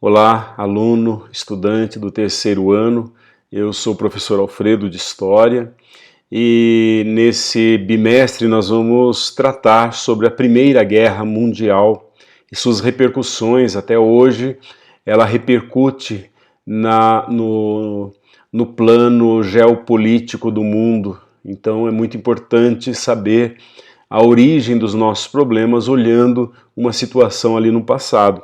Olá, aluno, estudante do terceiro ano. Eu sou o professor Alfredo de História e nesse bimestre nós vamos tratar sobre a Primeira Guerra Mundial e suas repercussões. Até hoje ela repercute no plano geopolítico do mundo. Então é muito importante saber a origem dos nossos problemas olhando uma situação ali no passado.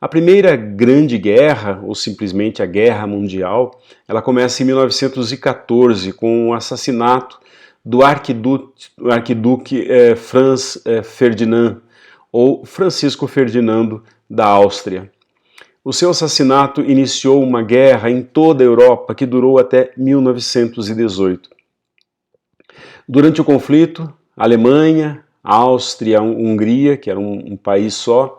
A Primeira Grande Guerra, ou simplesmente a Guerra Mundial, ela começa em 1914 com o assassinato do arquiduque Franz Ferdinand, ou Francisco Ferdinando da Áustria. O seu assassinato iniciou uma guerra em toda a Europa que durou até 1918. Durante o conflito, a Alemanha, a Áustria, a Hungria, que era um país só,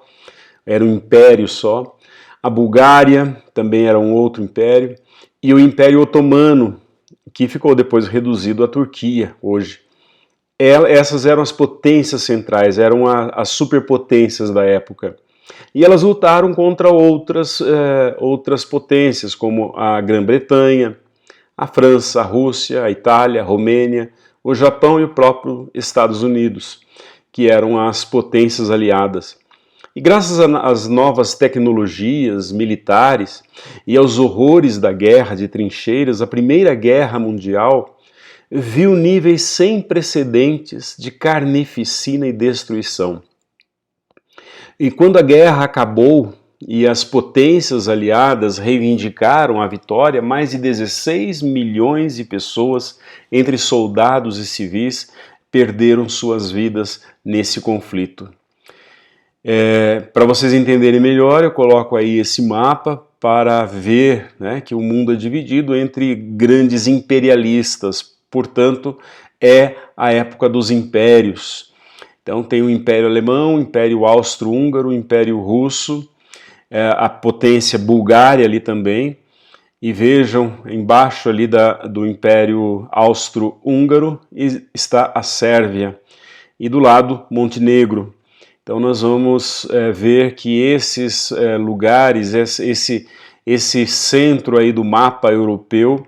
era um império só, a Bulgária também era um outro império, e o Império Otomano, que ficou depois reduzido à Turquia hoje. Essas eram as potências centrais, eram as superpotências da época. E elas lutaram contra outras potências, como a Grã-Bretanha, a França, a Rússia, a Itália, a Romênia, o Japão e o próprio Estados Unidos, que eram as potências aliadas. E graças às novas tecnologias militares e aos horrores da guerra de trincheiras, a Primeira Guerra Mundial viu níveis sem precedentes de carnificina e destruição. E quando a guerra acabou e as potências aliadas reivindicaram a vitória, mais de 16 milhões de pessoas, entre soldados e civis, perderam suas vidas nesse conflito. Para vocês entenderem melhor, eu coloco aí esse mapa para ver, né, que o mundo é dividido entre grandes imperialistas, portanto, é a época dos impérios. Então tem o Império Alemão, o Império Austro-Húngaro, o Império Russo, a potência Bulgária ali também, e vejam, embaixo ali do Império Austro-Húngaro está a Sérvia, e do lado Montenegro. Então nós vamos ver que esses lugares, esse centro aí do mapa europeu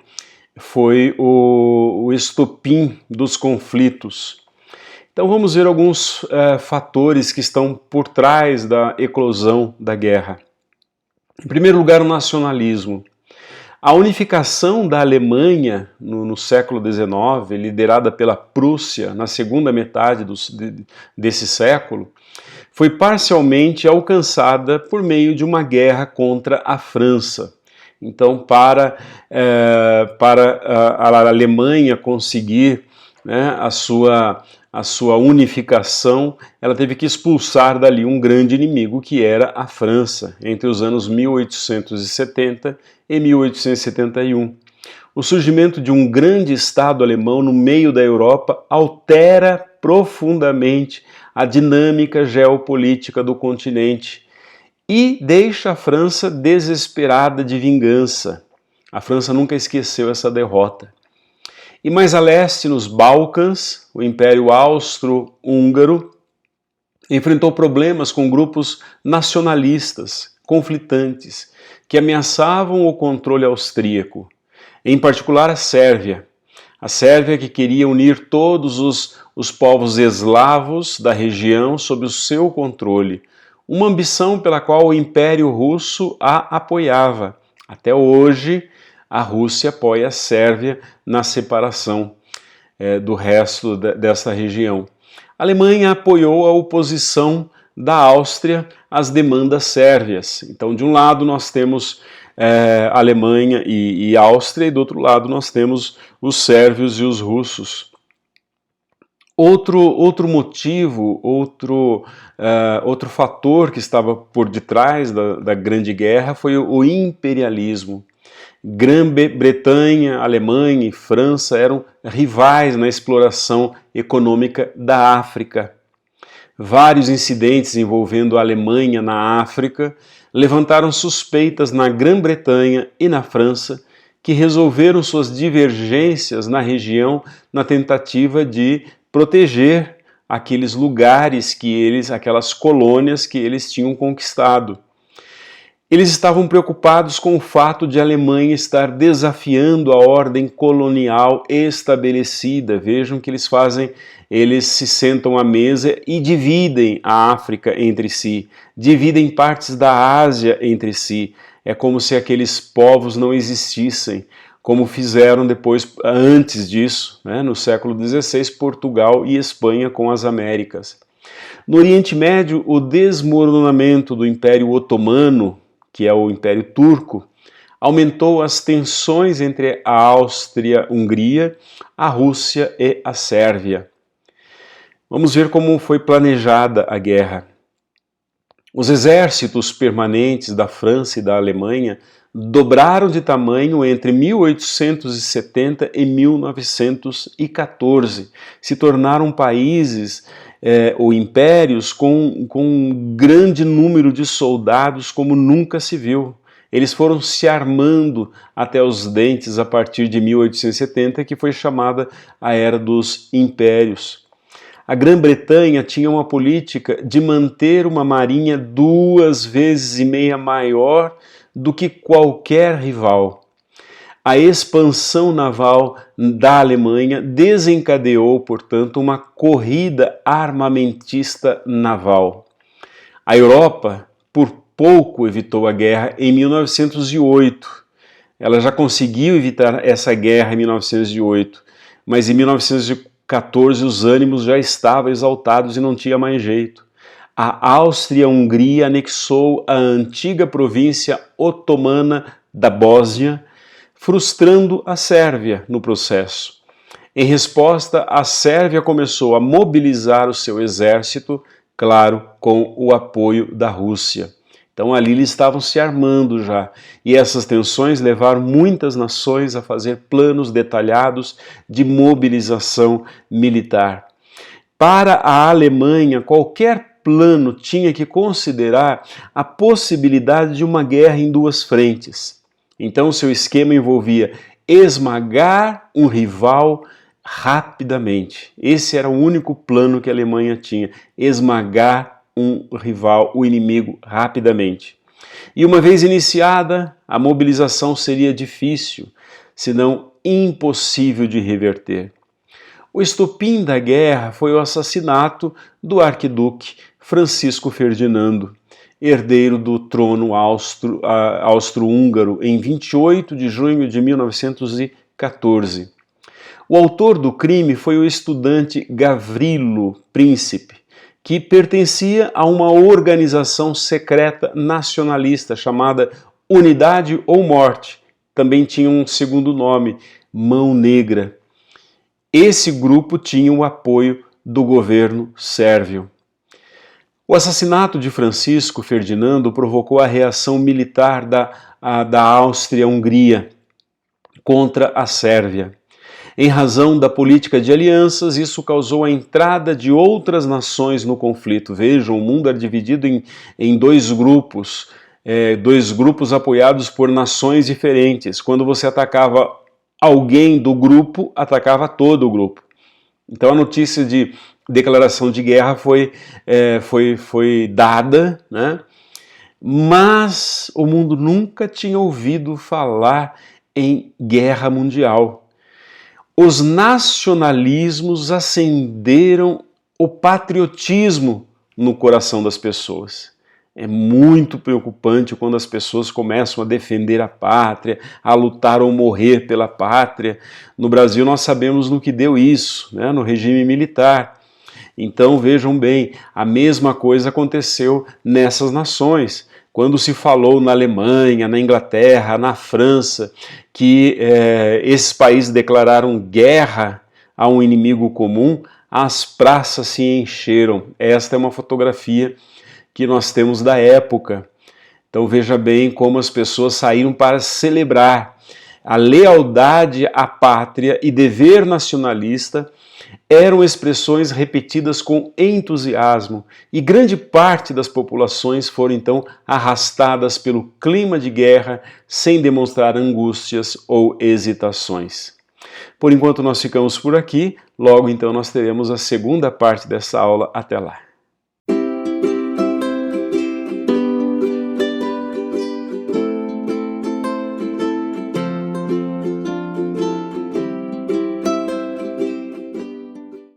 foi o estopim dos conflitos. Então vamos ver alguns fatores que estão por trás da eclosão da guerra. Em primeiro lugar, o nacionalismo. A unificação da Alemanha no século XIX, liderada pela Prússia na segunda metade desse século, foi parcialmente alcançada por meio de uma guerra contra a França. Então, para a Alemanha conseguir, né, a sua unificação, ela teve que expulsar dali um grande inimigo, que era a França, entre os anos 1870 e 1871. O surgimento de um grande Estado alemão no meio da Europa altera profundamente a dinâmica geopolítica do continente e deixa a França desesperada de vingança. A França nunca esqueceu essa derrota. E mais a leste, nos Balcãs, o Império Austro-Húngaro enfrentou problemas com grupos nacionalistas, conflitantes, que ameaçavam o controle austríaco, em particular a Sérvia. A Sérvia, que queria unir todos os povos eslavos da região sob o seu controle, uma ambição pela qual o Império Russo a apoiava. Até hoje, a Rússia apoia a Sérvia na separação do resto dessa região. A Alemanha apoiou a oposição da Áustria às demandas sérvias. Então, de um lado nós temos Alemanha e Áustria, e do outro lado nós temos os sérvios e os russos. Outro motivo, outro fator que estava por detrás da Grande Guerra foi o imperialismo. Grã-Bretanha, Alemanha e França eram rivais na exploração econômica da África. Vários incidentes envolvendo a Alemanha na África levantaram suspeitas na Grã-Bretanha e na França, que resolveram suas divergências na região na tentativa de proteger aqueles lugares aquelas colônias que eles tinham conquistado. Eles estavam preocupados com o fato de a Alemanha estar desafiando a ordem colonial estabelecida. Vejam que eles fazem, eles se sentam à mesa e dividem a África entre si, dividem partes da Ásia entre si. É como se aqueles povos não existissem, como fizeram depois, antes disso, né, no século XVI, Portugal e Espanha com as Américas. No Oriente Médio, o desmoronamento do Império Otomano, que é o Império Turco, aumentou as tensões entre a Áustria-Hungria, a Rússia e a Sérvia. Vamos ver como foi planejada a guerra. Os exércitos permanentes da França e da Alemanha dobraram de tamanho entre 1870 e 1914, se tornaram países ou impérios com um grande número de soldados como nunca se viu. Eles foram se armando até os dentes a partir de 1870, que foi chamada a Era dos Impérios. A Grã-Bretanha tinha uma política de manter uma marinha 2,5 vezes maior do que qualquer rival. A expansão naval da Alemanha desencadeou, portanto, uma corrida armamentista naval. A Europa, por pouco, evitou a guerra em 1908. Ela já conseguiu evitar essa guerra em 1908, mas em 1914 os ânimos já estavam exaltados e não tinha mais jeito. A Áustria-Hungria anexou a antiga província otomana da Bósnia, frustrando a Sérvia no processo. Em resposta, a Sérvia começou a mobilizar o seu exército, claro, com o apoio da Rússia. Então ali eles estavam se armando já, e essas tensões levaram muitas nações a fazer planos detalhados de mobilização militar. Para a Alemanha, qualquer plano tinha que considerar a possibilidade de uma guerra em 2 frentes. Então seu esquema envolvia esmagar um rival rapidamente. Esse era o único plano que a Alemanha tinha, esmagar um rival, o inimigo, rapidamente. E uma vez iniciada, a mobilização seria difícil, se não impossível de reverter. O estopim da guerra foi o assassinato do arquiduque Francisco Ferdinando, herdeiro do trono austro-húngaro, em 28 de junho de 1914. O autor do crime foi o estudante Gavrilo Príncipe, que pertencia a uma organização secreta nacionalista chamada Unidade ou Morte. Também tinha um segundo nome, Mão Negra. Esse grupo tinha o apoio do governo sérvio. O assassinato de Francisco Ferdinando provocou a reação militar da Áustria-Hungria contra a Sérvia. Em razão da política de alianças, isso causou a entrada de outras nações no conflito. Vejam, o mundo era dividido em 2 grupos, 2 grupos apoiados por nações diferentes. Quando você atacava alguém do grupo, atacava todo o grupo. Então a notícia de declaração de guerra foi dada, né? Mas o mundo nunca tinha ouvido falar em guerra mundial. Os nacionalismos acenderam o patriotismo no coração das pessoas. É muito preocupante quando as pessoas começam a defender a pátria, a lutar ou morrer pela pátria. No Brasil nós sabemos no que deu isso, né? No regime militar. Então vejam bem, a mesma coisa aconteceu nessas nações. Quando se falou na Alemanha, na Inglaterra, na França, que esses países declararam guerra a um inimigo comum, as praças se encheram. Esta é uma fotografia que nós temos da época. Então veja bem como as pessoas saíram para celebrar. A lealdade à pátria e dever nacionalista eram expressões repetidas com entusiasmo, e grande parte das populações foram então arrastadas pelo clima de guerra sem demonstrar angústias ou hesitações. Por enquanto nós ficamos por aqui, logo então nós teremos a segunda parte dessa aula. Até lá!